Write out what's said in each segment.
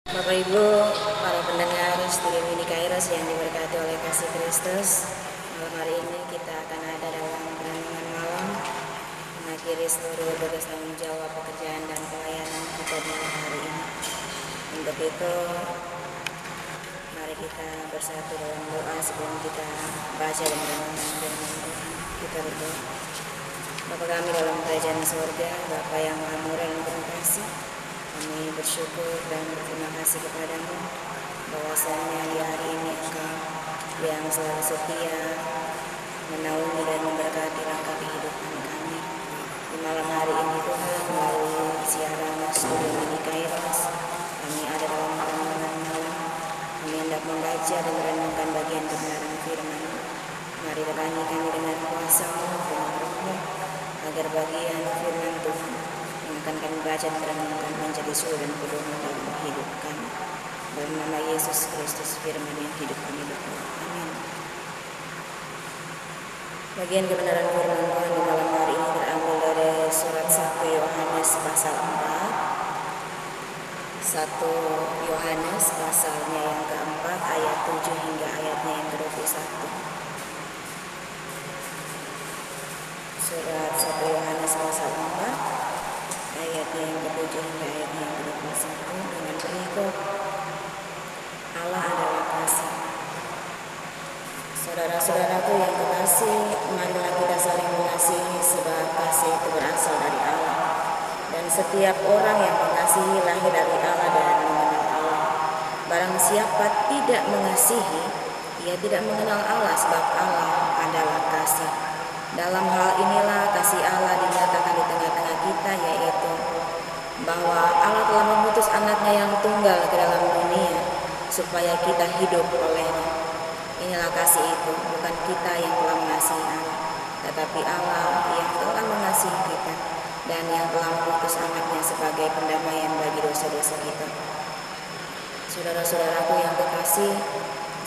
Bapak Ibu, para pendengar Studio Mini Kairos yang diberkati oleh kasih Kristus, malam hari ini kita akan ada dalam renungan malam mengakhiri seluruh tugas tanggung jawab pekerjaan dan pelayanan kita di hari ini. Untuk itu, mari kita bersatu dalam doa sebelum kita baca dan renungan firman Tuhan. Kita berdoa. Bapa kami dalam kerajaan surga, Bapa yang maha murah dan penuh kasih, kami bersyukur dan berterima kasih kepadamu bahwasannya di hari ini Engkau yang selalu setia menaungi dan memberkati langkah kehidupan kami. Di malam hari ini Tuhan, melalui siaran Studio Mini Kairos, kami ada dalam renungan malam. Kami hendak membaca dan merenungkan bagian kebenaran firman. Mari tekani kami dengan kuasa-Mu, dengan Roh-Mu, agar bagian firman Tuhan yang akan kami baca dan renungkan menjadi suri dan pedoman dalam hidup kami. Dalam nama Yesus Kristus, firman yang hidup kami berdoa. Amin. Bagian kebenaran firman Tuhan di malam hari ini terambil dari surat 1 Yohanes pasal 4. 1 Yohanes pasalnya yang keempat, ayat 7 hingga ayatnya yang ke-21. Surat 1 Yohanes pasal 4 ayatnya yang ke-7 hingga ayatnya yang ke-21 dengan berikut: Allah adalah kasih. Saudara-saudaraku yang kekasih, marilah kita saling mengasihi sebab kasih itu berasal dari Allah. Dan setiap orang yang mengasihi lahir dari Allah dan mengenal Allah. Barang siapa tidak mengasihi, ia tidak mengenal Allah sebab Allah adalah kasih. Dalam hal inilah kasih Allah dinyatakan di tengah-tengah kita, yaitu bahwa Allah telah mengutus anaknya yang tunggal ke dalam dunia supaya kita hidup olehnya. Inilah kasih itu, bukan kita yang telah mengasihi Allah, tetapi Allah yang telah mengasihi kita dan yang telah mengutus anaknya sebagai pendamaian bagi dosa-dosa kita. Saudara-saudaraku yang kekasih,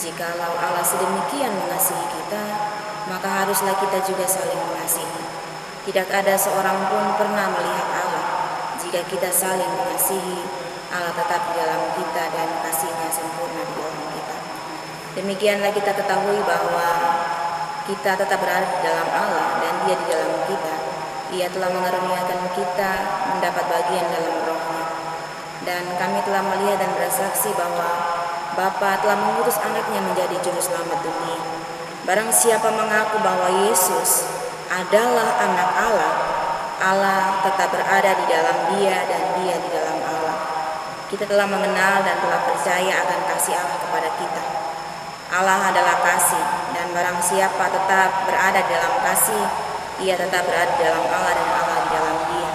jikalau Allah sedemikian mengasihi kita, maka haruslah kita juga saling mengasihi. Tidak ada seorang pun pernah melihat Allah. Jika kita saling mengasihi, Allah tetap di dalam kita dan kasih-Nya sempurna di dalam kita. Demikianlah kita ketahui bahwa kita tetap berada di dalam Allah dan Dia di dalam kita. Ia telah mengaruniakan kita mendapat bagian dalam Roh-Nya. Dan kami telah melihat dan bersaksi bahwa Bapa telah mengutus anaknya menjadi juru selamat dunia. Barang siapa mengaku bahwa Yesus adalah anak Allah, Allah tetap berada di dalam Dia dan Dia di dalam Allah. Kita telah mengenal dan telah percaya akan kasih Allah kepada kita. Allah adalah kasih, dan barang siapa tetap berada di dalam kasih, ia tetap berada di dalam Allah dan Allah di dalam Dia.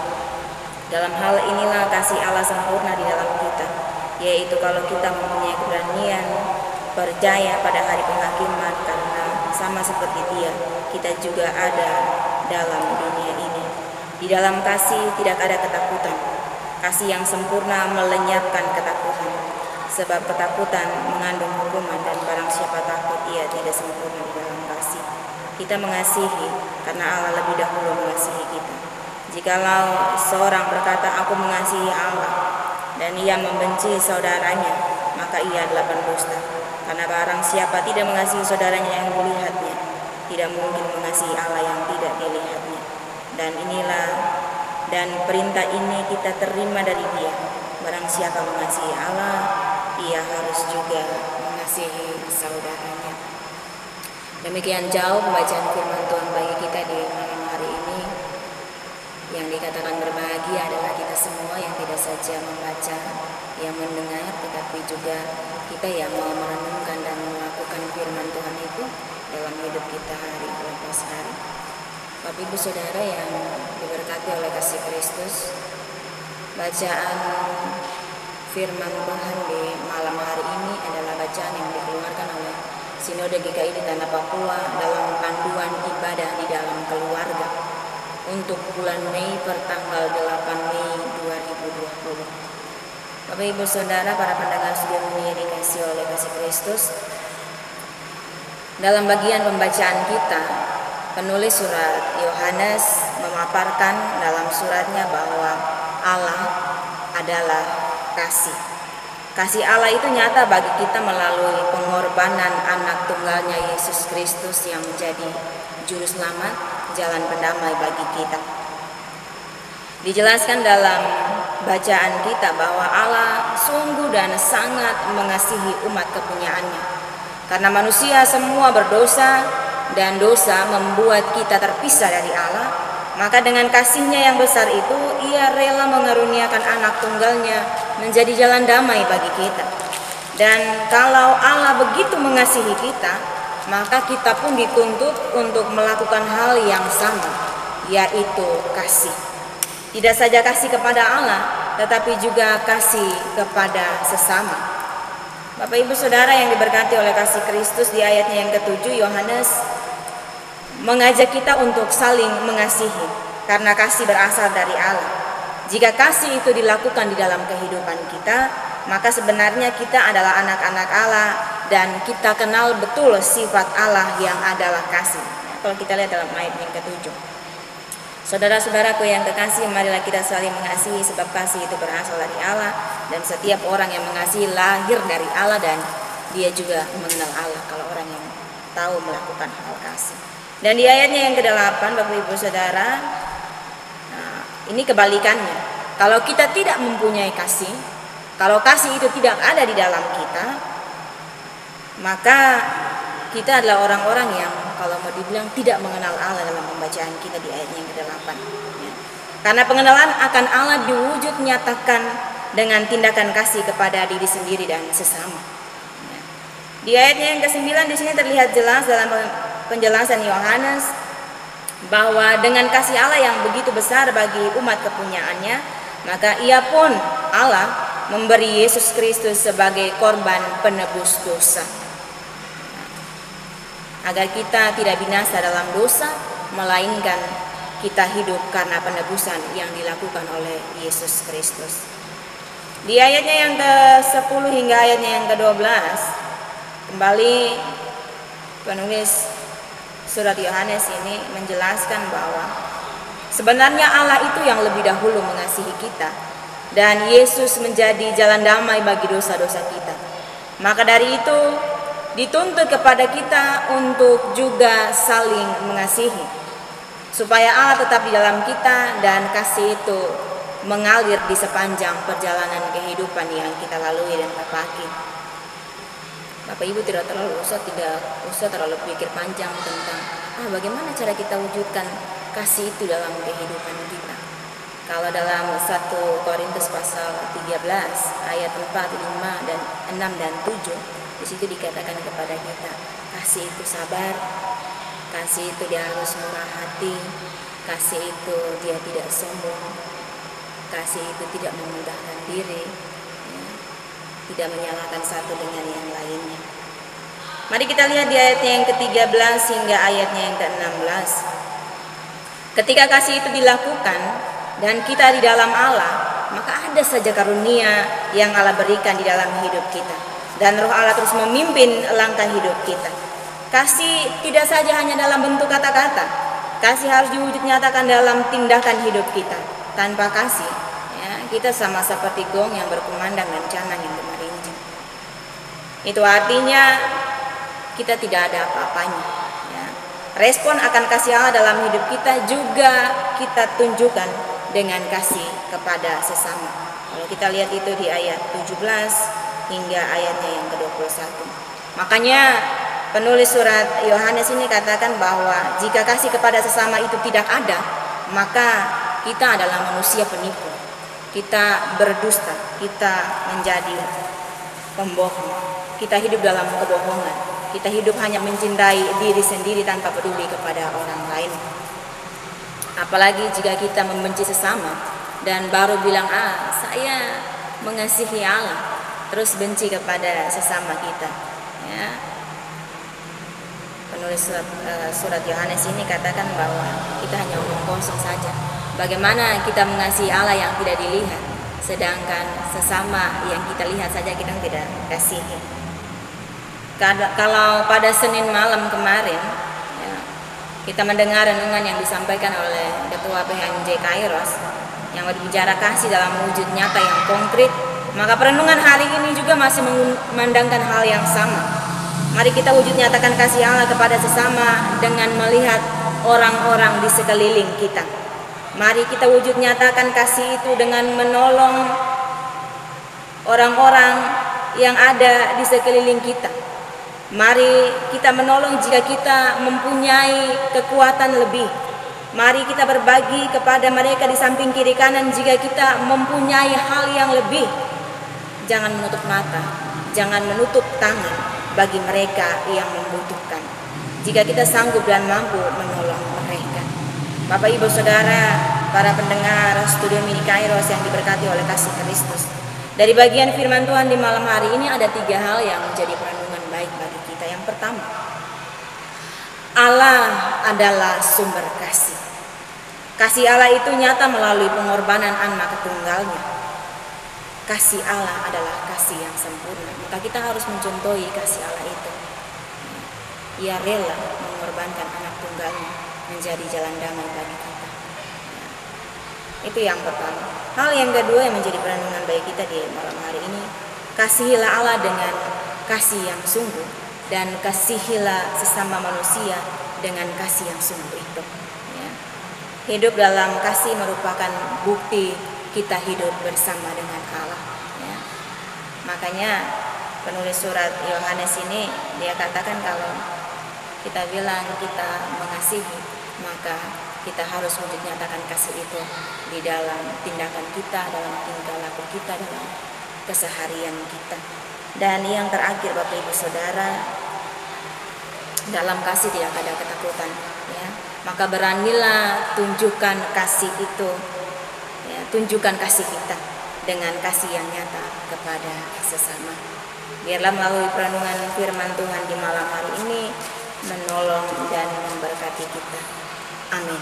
Dalam hal inilah kasih Allah sempurna di dalam kita, yaitu kalau kita mempunyai keberanian percaya pada hari penghakiman, karena sama seperti Dia, kita juga ada dalam dunia ini. Di dalam kasih tidak ada ketakutan. Kasih yang sempurna melenyapkan ketakutan, sebab ketakutan mengandung hukuman, dan barang siapa takut ia tidak sempurna di dalam kasih. Kita mengasihi karena Allah lebih dahulu mengasihi kita. Jikalau seorang berkata, "Aku mengasihi Allah," dan ia membenci saudaranya, maka ia adalah pendusta. Karena barang siapa tidak mengasihi saudaranya yang dilihatnya, tidak mungkin mengasihi Allah yang tidak dilihatnya. Dan perintah ini kita terima dari Dia: barang siapa mengasihi Allah, ia harus juga mengasihi saudaranya. Demikian jauh pembacaan firman Tuhan bagi kita di malam hari ini. Yang dikatakan berbahagia adalah kita semua yang tidak saja membaca, yang mendengar, tetapi juga kita yang mau merenungkan dan melakukan firman Tuhan itu dalam hidup kita hari lepas hari. Bapak Ibu Saudara yang diberkati oleh kasih Kristus, bacaan firman Tuhan di malam hari ini adalah bacaan yang dikeluarkan oleh Sinode GKI di Tanah Papua dalam panduan ibadah di dalam keluarga untuk bulan Mei pertanggal 8 Mei 2020. Bapak Ibu Saudara, para pendengar Studio Mini yang dikasihi oleh kasih Kristus, dalam bagian pembacaan kita, penulis surat Yohanes memaparkan dalam suratnya bahwa Allah adalah kasih. Kasih Allah itu nyata bagi kita melalui pengorbanan anak tunggalnya Yesus Kristus yang menjadi juru selamat, jalan pendamai bagi kita. Dijelaskan dalam bacaan kita bahwa Allah sungguh dan sangat mengasihi umat kepunyaannya. Karena manusia semua berdosa dan dosa membuat kita terpisah dari Allah, maka dengan kasih-Nya yang besar itu Ia rela mengaruniakan anak tunggalnya menjadi jalan damai bagi kita. Dan kalau Allah begitu mengasihi kita, maka kita pun dituntut untuk melakukan hal yang sama, yaitu kasih. Tidak saja kasih kepada Allah, tetapi juga kasih kepada sesama. Bapak Ibu Saudara yang diberkati oleh kasih Kristus, di ayatnya yang ke-7 Yohanes mengajak kita untuk saling mengasihi karena kasih berasal dari Allah. Jika kasih itu dilakukan di dalam kehidupan kita, maka sebenarnya kita adalah anak-anak Allah dan kita kenal betul sifat Allah yang adalah kasih. Kalau kita lihat dalam ayat yang ke-7. Saudara-saudaraku yang kekasih, marilah kita saling mengasihi sebab kasih itu berasal dari Allah dan setiap orang yang mengasihi lahir dari Allah dan dia juga mengenal Allah kalau orang yang tahu melakukan hal kasih. Dan di ayatnya yang ke-8 Bapak Ibu Saudara, ini kebalikannya. Kalau kita tidak mempunyai kasih, kalau kasih itu tidak ada di dalam kita, maka kita adalah orang-orang yang kalau mau dibilang tidak mengenal Allah dalam pembacaan kita di ayatnya yang ke-8. Ya. Karena pengenalan akan Allah diwujud nyatakan dengan tindakan kasih kepada diri sendiri dan sesama. Ya. Di ayatnya yang ke-9 di sini terlihat jelas dalam penjelasan Yohanes bahwa dengan kasih Allah yang begitu besar bagi umat kepunyaannya, maka Ia pun Allah memberi Yesus Kristus sebagai korban penebus dosa, agar kita tidak binasa dalam dosa, melainkan kita hidup karena penebusan yang dilakukan oleh Yesus Kristus. Di ayatnya yang ke-10 hingga ayatnya yang ke-12, kembali penulis surat Yohanes ini menjelaskan bahwa sebenarnya Allah itu yang lebih dahulu mengasihi kita dan Yesus menjadi jalan damai bagi dosa-dosa kita. Maka dari itu dituntut kepada kita untuk juga saling mengasihi, supaya Allah tetap di dalam kita dan kasih itu mengalir di sepanjang perjalanan kehidupan yang kita lalui dan tepaki. Bapak Ibu tidak usah terlalu pikir panjang tentang bagaimana cara kita wujudkan kasih itu dalam kehidupan kita. Kalau dalam 1 Korintus pasal 13 ayat 4, 5 dan 6 dan 7, di situ dikatakan kepada kita, kasih itu sabar, kasih itu dia harus murah hati, kasih itu dia tidak sombong, kasih itu tidak memudahkan diri, ya, tidak menyalahkan satu dengan yang lainnya. Mari kita lihat di ayatnya yang ke-13 hingga ayatnya yang ke-16. Ketika kasih itu dilakukan dan kita di dalam Allah, maka ada saja karunia yang Allah berikan di dalam hidup kita. Dan Roh Allah terus memimpin langkah hidup kita. Kasih tidak saja hanya dalam bentuk kata-kata, kasih harus diwujud nyatakan dalam tindakan hidup kita. Tanpa kasih, ya, kita sama seperti gong yang berkumandang dan canang yang gemerincing. Itu artinya kita tidak ada apa-apanya. Ya. Respon akan kasih Allah dalam hidup kita juga kita tunjukkan dengan kasih kepada sesama. Kalau kita lihat itu di ayat 17 hingga ayatnya yang ke-21. Makanya penulis surat Yohanes ini katakan bahwa jika kasih kepada sesama itu tidak ada, maka kita adalah manusia penipu. Kita berdusta, kita menjadi pembohong. Kita hidup dalam kebohongan. Kita hidup hanya mencintai diri sendiri tanpa peduli kepada orang lain. Apalagi jika kita membenci sesama dan baru bilang, saya mengasihi Allah, terus benci kepada sesama kita. Ya. Penulis surat Yohanes ini katakan bahwa kita hanya omong kosong saja. Bagaimana kita mengasihi Allah yang tidak dilihat, sedangkan sesama yang kita lihat saja kita tidak kasihi. Kalau pada Senin malam kemarin, ya, kita mendengar renungan yang disampaikan oleh Ketua PHMJ Kairos yang berbicara kasih dalam wujud nyata yang konkret, Maka perenungan hari ini juga masih memandangkan hal yang sama. Mari kita wujud nyatakan kasih Allah kepada sesama dengan melihat orang-orang di sekeliling kita. Mari kita wujud nyatakan kasih itu dengan menolong orang-orang yang ada di sekeliling kita. Mari kita menolong jika kita mempunyai kekuatan lebih. Mari kita berbagi kepada mereka di samping kiri kanan jika kita mempunyai hal yang lebih. Jangan menutup mata, jangan menutup tangan bagi mereka yang membutuhkan. Jika kita sanggup dan mampu menolong mereka. Bapak Ibu Saudara, para pendengar Studio Mini Kairos yang diberkati oleh kasih Kristus. Dari bagian firman Tuhan di malam hari ini ada 3 hal yang menjadi perenungan baik bagi kita. Yang pertama, Allah adalah sumber kasih. Kasih Allah itu nyata melalui pengorbanan anak tunggalnya. Kasih Allah adalah kasih yang sempurna. Maka kita harus mencontohi kasih Allah itu. Ia rela mengorbankan anak tunggalnya menjadi jalan damai bagi kita. Itu yang pertama. Hal yang kedua yang menjadi perenungan bagi kita di malam hari ini, kasihilah Allah dengan kasih yang sungguh, dan kasihilah sesama manusia dengan kasih yang sungguh itu. Ya. Hidup dalam kasih merupakan bukti kita hidup bersama dengan Allah. Ya. Makanya penulis surat Yohanes ini dia katakan kalau kita bilang kita mengasihi, maka kita harus wujud nyatakan kasih itu di dalam tindakan kita, dalam tingkah laku kita, dalam keseharian kita. Dan yang terakhir Bapak Ibu Saudara, dalam kasih tidak ada ketakutan, ya. Maka beranilah tunjukkan kasih itu, ya, tunjukkan kasih kita dengan kasih yang nyata kepada sesama. Biarlah melalui perenungan firman Tuhan di malam hari ini menolong dan memberkati kita. Amin.